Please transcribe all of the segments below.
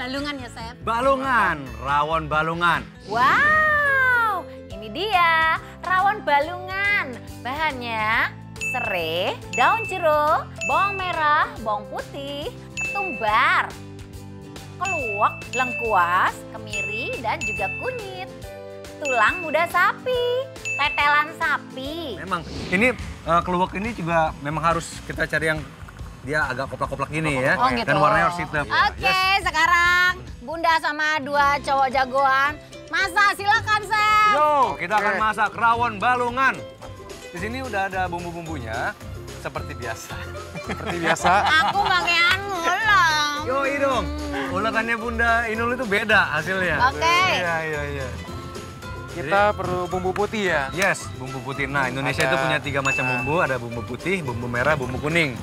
balungan ya, Chef. Balungan, rawon balungan. Wow, ini dia rawon balungan. Bahannya serai, daun jeruk, bawang merah, bawang putih, ketumbar, keluak, lengkuas, kemiri, dan juga kunyit. Tulang muda sapi, tetelan sapi. Memang, ini keluak ini juga memang harus kita cari yang dia agak koplak-koplak gini ya. Oh, gitu. Dan warnanya harus hitam. Oke, sekarang Bunda sama dua cowok jagoan. Masak, silakan, Chef. Yo, kita akan masak rawon balungan. Di sini udah ada bumbu-bumbunya seperti biasa. Seperti biasa. Aku pakai ulang. Yo, dong. Ulekannya Bunda Inul itu beda hasilnya. Oke. Iya. Kita perlu bumbu putih ya. Yes, bumbu putih. Nah, Indonesia itu punya 3 macam bumbu. Ada bumbu putih, bumbu merah, bumbu kuning.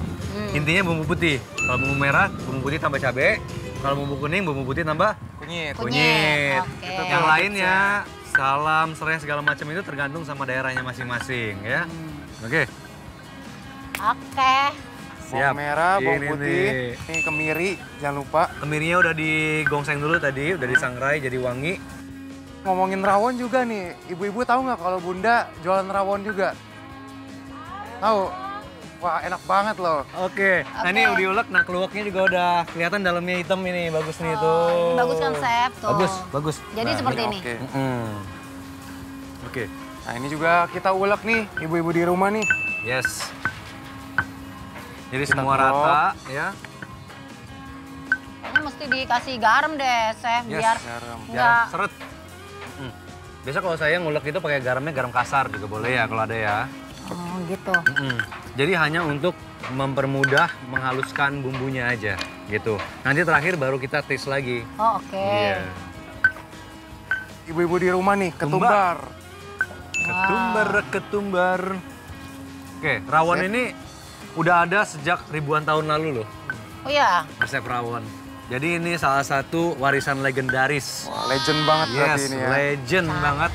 Intinya bumbu putih. Kalau bumbu merah, bumbu putih tambah cabai. Kalau bumbu kuning, bumbu putih tambah Kunyit. kunyit. Oke. Yang lainnya, salam, serai, segala macam itu tergantung sama daerahnya masing-masing ya. Oke, Oke. siap. Bawang merah, bawang Ini putih. nih. Ini kemiri, jangan lupa. Kemirinya udah digongseng dulu tadi, udah disangrai jadi wangi. Ngomongin rawon juga nih, ibu-ibu tahu nggak kalau Bunda jualan rawon juga? Tahu? Wah, enak banget loh. Oke, nah ini udah diulek, nah keluaknya juga udah kelihatan dalamnya hitam ini, bagus nih tuh. Ini bagus kan, Chef? Tuh. Bagus. Jadi seperti ini. Oke. Oke, Nah, ini juga kita ulek nih, ibu-ibu di rumah nih. yes. Jadi Kita semua krop. rata ya. Ini mesti dikasih garam deh, Chef, Yes, biar garam. nggak Seret. Biasa kalau saya ngulek itu pakai garamnya garam kasar juga boleh ya kalau ada ya. Oh, gitu. Jadi hanya untuk mempermudah menghaluskan bumbunya aja gitu. Nanti terakhir baru kita taste lagi. Oh, oke. Iya. Ibu-ibu di rumah nih, ketumbar. Ketumbar. Oke, rawon Resep. ini udah ada sejak ribuan tahun lalu loh, Oh iya. resep rawon. Jadi ini salah satu warisan legendaris. Wah, legend banget berarti Yes, ini ya. legend banget.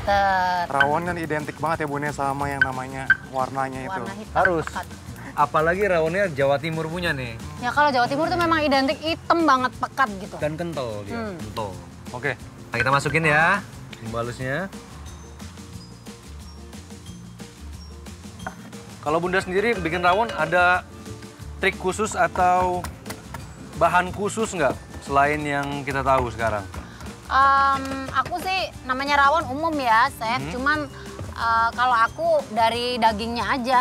Rawon kan identik banget ya Bunda sama yang namanya warnanya itu. Warna hitam. Harus. pekat. Apalagi rawonnya Jawa Timur punya nih. Ya kalau Jawa Timur tuh memang identik hitam banget, pekat gitu. Dan kental dia, Hmm. kental. Oke, nah kita masukin ya bumbu halusnya. Kalau Bunda sendiri bikin rawon ada trik khusus atau bahan khusus nggak selain yang kita tahu sekarang? Aku sih namanya rawon umum ya, Chef. Cuman kalau aku dari dagingnya aja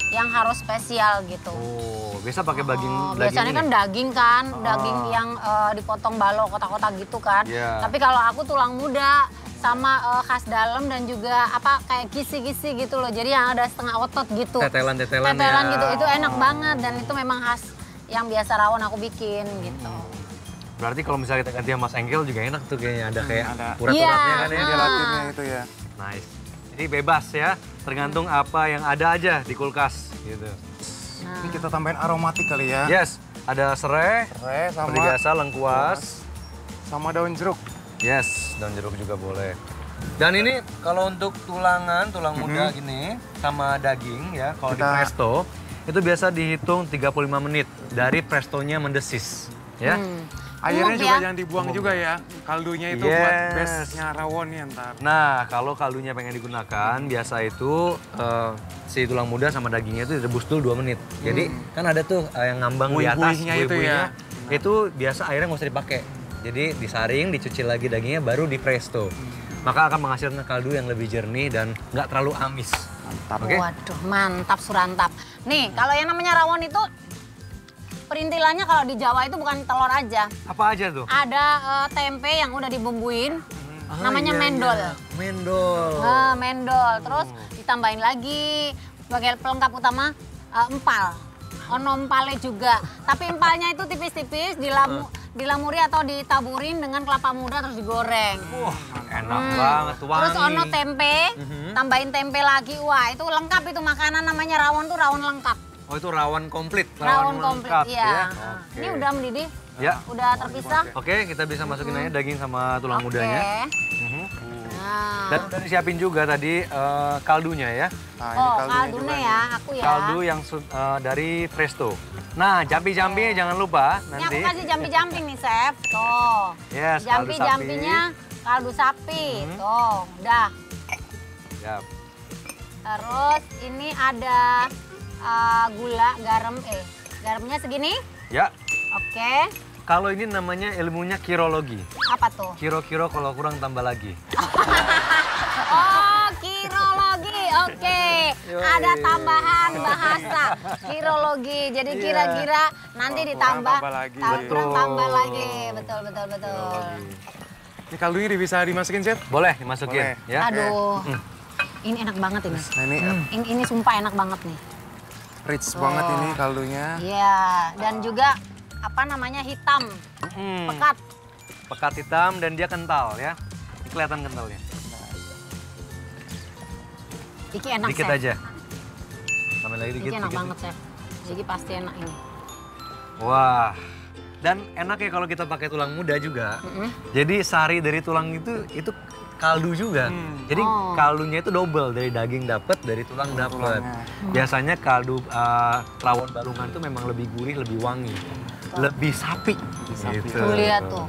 yang harus spesial gitu. Oh, biasa pakai daging Biasanya ini? kan daging kan, daging yang dipotong balok kotak-kotak gitu kan. Iya. Tapi kalau aku tulang muda sama khas dalam dan juga apa kayak kisi-kisi gitu loh. Jadi yang ada setengah otot gitu. Tetelan-tetelan Tetelan ya. gitu, itu enak banget dan itu memang khas yang biasa rawon aku bikin gitu. Berarti kalau misalnya kita ganti sama Mas Engkel juga enak tuh kayaknya. Ada kayak ada. urat-uratnya Iya. kan ya. Gelatinnya itu ya. Nice. Jadi bebas ya, tergantung apa yang ada aja di kulkas gitu. Ini kita tambahin aromatik kali ya. Yes, ada serai, Serai seperti biasa lengkuas. sama daun jeruk. Yes, daun jeruk juga boleh. Dan ini kalau untuk tulangan, tulang muda gini sama daging ya, kalau di Kita- presto itu biasa dihitung 35 menit dari prestonya mendesis ya. Airnya Umum juga ya. jangan dibuang juga ya. Kaldunya itu Yes. buat bestnya rawon nih ntar. Nah, kalau kaldunya pengen digunakan, biasa itu si tulang muda sama dagingnya itu direbus dulu 2 menit. Jadi kan ada tuh yang ngambang di atas, Buih-buihnya itu buih-buihnya. ya. Itu biasa airnya nggak usah dipakai. Jadi disaring, dicuci lagi dagingnya, baru di presto. Maka akan menghasilkan kaldu yang lebih jernih dan nggak terlalu amis. Mantap. Oke. Waduh, mantap surantap. Nih, kalau yang namanya rawon itu perintilannya kalau di Jawa itu bukan telur aja. Apa aja tuh? Ada tempe yang udah dibumbuin, namanya iya, mendol. iya. Mendol. Mendol. Terus ditambahin lagi sebagai pelengkap utama empal. Ono empalnya juga. Tapi empalnya itu tipis-tipis, dilamuri atau ditaburin dengan kelapa muda terus digoreng. Wah, enak banget, wangi. Terus ono tempe, tambahin tempe lagi. Wah, itu lengkap itu makanan namanya rawon tuh rawon lengkap. Oh, itu rawon komplit. Rawon komplit, lengkap, iya. ya. Nah, Oke. ini udah mendidih, Ya. udah terpisah. Oke, kita bisa masukin aja daging sama tulang Oke. mudanya. Nah. Dan udah disiapin juga tadi kaldunya ya. Nah, ini Oh, kaldunya kaldunya juga ya, aku ya. Kaldu yang dari presto. Nah, jampi-jampinya jangan lupa Ini aku nanti. kasih jampi-jampi nih, Chef. Tuh. Yes, kaldu sapi. Jampi-jampinya kaldu sapi. Tuh, udah. Siap. Terus ini ada gula, garam. Garamnya segini? Ya, Oke. kalau ini namanya ilmunya kirologi. Apa tuh? Kiro-kiro kalau kurang tambah lagi. Oh, kirologi. Oke. Ada tambahan bahasa kirologi. Jadi kira-kira nanti Kalau ditambah kurang tambah lagi. kurang Betul. tambah lagi. Betul, betul, betul. Ini kaldunya bisa dimasukin, Chef? Boleh dimasukin Boleh. ya. Aduh. Ini enak banget ini. Nah, ini Ini sumpah enak banget nih. rich banget ini kaldunya. Iya, dan juga apa namanya hitam, Hmm, pekat. pekat hitam dan dia kental ya. Ini kelihatan kentalnya. Iki enak, Dikit Chef. aja. Tambah lagi dikit. Iki enak dikit. banget, Chef. Iki pasti enak ini. Wah. Dan enak ya kalau kita pakai tulang muda juga. Jadi sari dari tulang itu kaldu juga. Jadi Oh. kaldunya itu double, dari daging dapat, dari tulang dapat. tulangnya. Biasanya kaldu rawon balungan itu memang lebih gurih, lebih wangi, lebih sapi. Gitu. Tuh lihat tuh.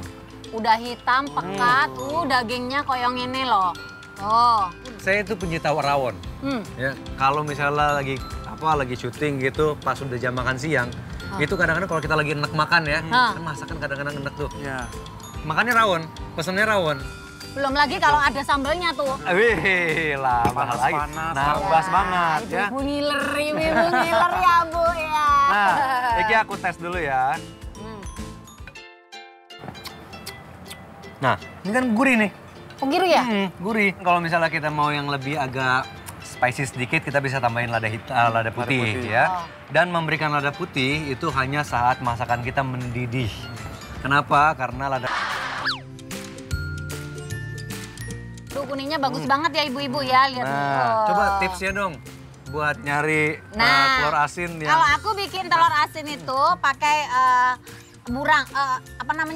Udah hitam, pekat, dagingnya koyong ini loh. Oh. Saya itu pencinta rawon. Ya, kalau misalnya lagi syuting gitu, pas udah jam makan siang, itu kadang-kadang kalau kita lagi enak makan ya, kan masakan kadang-kadang enak tuh. Iya. Makannya rawon, pesennya rawon. Belum lagi kalau ada sambelnya tuh. Wih, lah mahal lagi. Panas-panas. Nambas banget ya. Ibu ngiler, ibu ngiler ya, Bu ya. Nah, Iki aku tes dulu ya. Nah, ini kan gurih nih. Oh gitu ya? Gurih. Kalau misalnya kita mau yang lebih agak spicy sedikit, kita bisa tambahin lada putih, putih. ya. Oh. Dan memberikan lada putih itu hanya saat masakan kita mendidih. Kenapa? Karena lada Tuh kuningnya bagus banget ya ibu-ibu ya, lihat. Nah, Oh. coba tipsnya dong buat nyari telur asin yang Kalau aku bikin telur asin itu pakai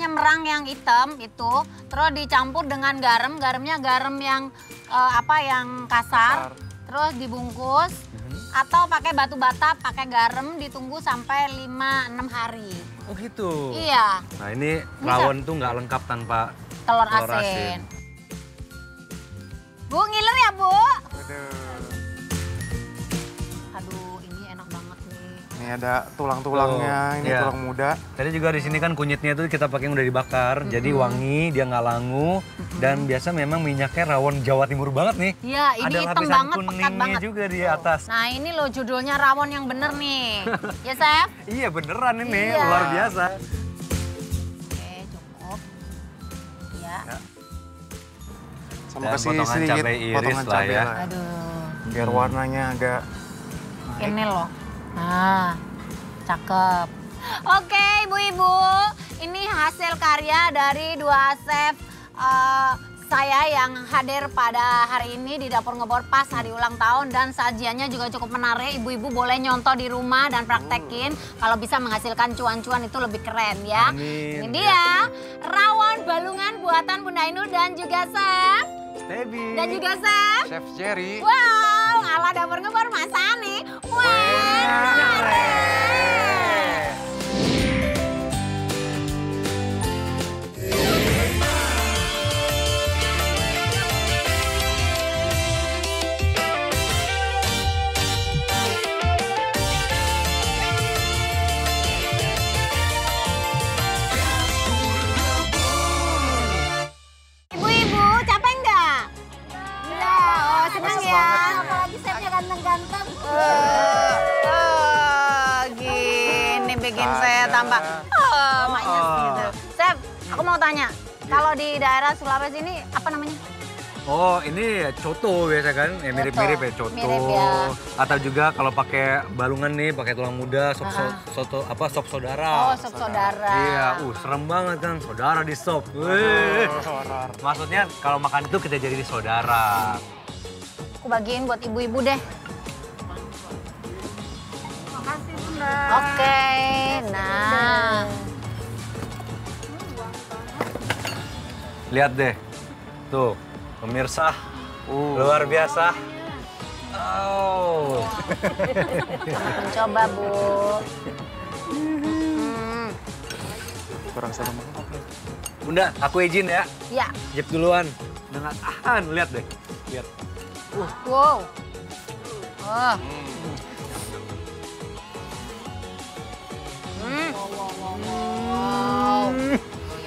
merang yang hitam itu, terus dicampur dengan garam, garamnya garam yang yang kasar, terus dibungkus atau pakai batu bata, pakai garam, ditunggu sampai 5-6 hari. Oh gitu. Iya, Nah ini rawon tuh nggak lengkap tanpa telur telur asin. Bu, ngiler ya, Bu? Aduh, ini enak banget nih. Ini ada tulang-tulangnya, ini Iya. tulang muda. Tadi juga di sini kan kunyitnya tuh kita pakai yang udah dibakar, jadi wangi, dia nggak langu, dan biasa memang minyaknya rawon Jawa Timur banget nih. Iya, ini Ada hitam lapisan banget, pekat kuningnya banget. juga di atas. Nah, ini loh judulnya rawon yang bener nih. Ya, Chef? Iya beneran ini, Iya. luar biasa. Oke, cukup. Ya. Sama Dan kasih potongan sedikit cabai iris potongan lah cabai ya. lah. Aduh, Biar warnanya agak ini loh. Nah, cakep. Oke, ibu-ibu, ini hasil karya dari dua chef saya yang hadir pada hari ini di Dapur Ngebor pas hari ulang tahun, dan sajiannya juga cukup menarik. Ibu-ibu boleh nyontoh di rumah dan praktekin. Kalau bisa menghasilkan cuan-cuan itu lebih keren ya. Amin. Ini dia rawon balungan buatan Bunda Ainul dan juga chef. Stebi. Dan juga chef. Chef Jerry. Wow, ala Dapur Ngebor Mas Ani. Wah, ibu-ibu, capek nggak? Iya, oh, senang Masa ya. banget. Apalagi chefnya ganteng-ganteng. Gini bikin saya tambah manis gitu. Chef, aku mau tanya, kalau di daerah Sulawesi ini apa namanya? Oh ini coto biasa kan, ya mirip-mirip ya coto. Mirip ya. Atau juga kalau pakai balungan nih, pakai tulang muda, sop sop saudara. Oh, sop saudara. Iya, serem banget kan, saudara di sop. Wih. Maksudnya kalau makan itu kita jadi saudara. Aku bagiin buat ibu-ibu deh. Makasih Bunda. Oke, nah. Lihat deh, tuh pemirsa, luar biasa. Oh. Mencoba, Bu. kurang seru banget. Bunda, aku izin ya. Ya. Jep duluan. Dengan tahan, lihat deh. Lihat. Wow. Oh.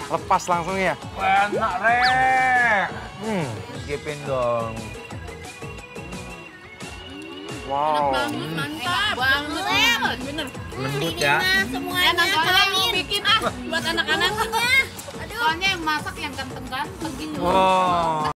Lepas langsung ya. Enak, Rek. Jepin dong. Wow. Mantap banget. Bener. Lembut ya. Semuanya kalian bikin buat anak-anak. Soalnya yang masak yang ganteng-ganteng gitu. Wow.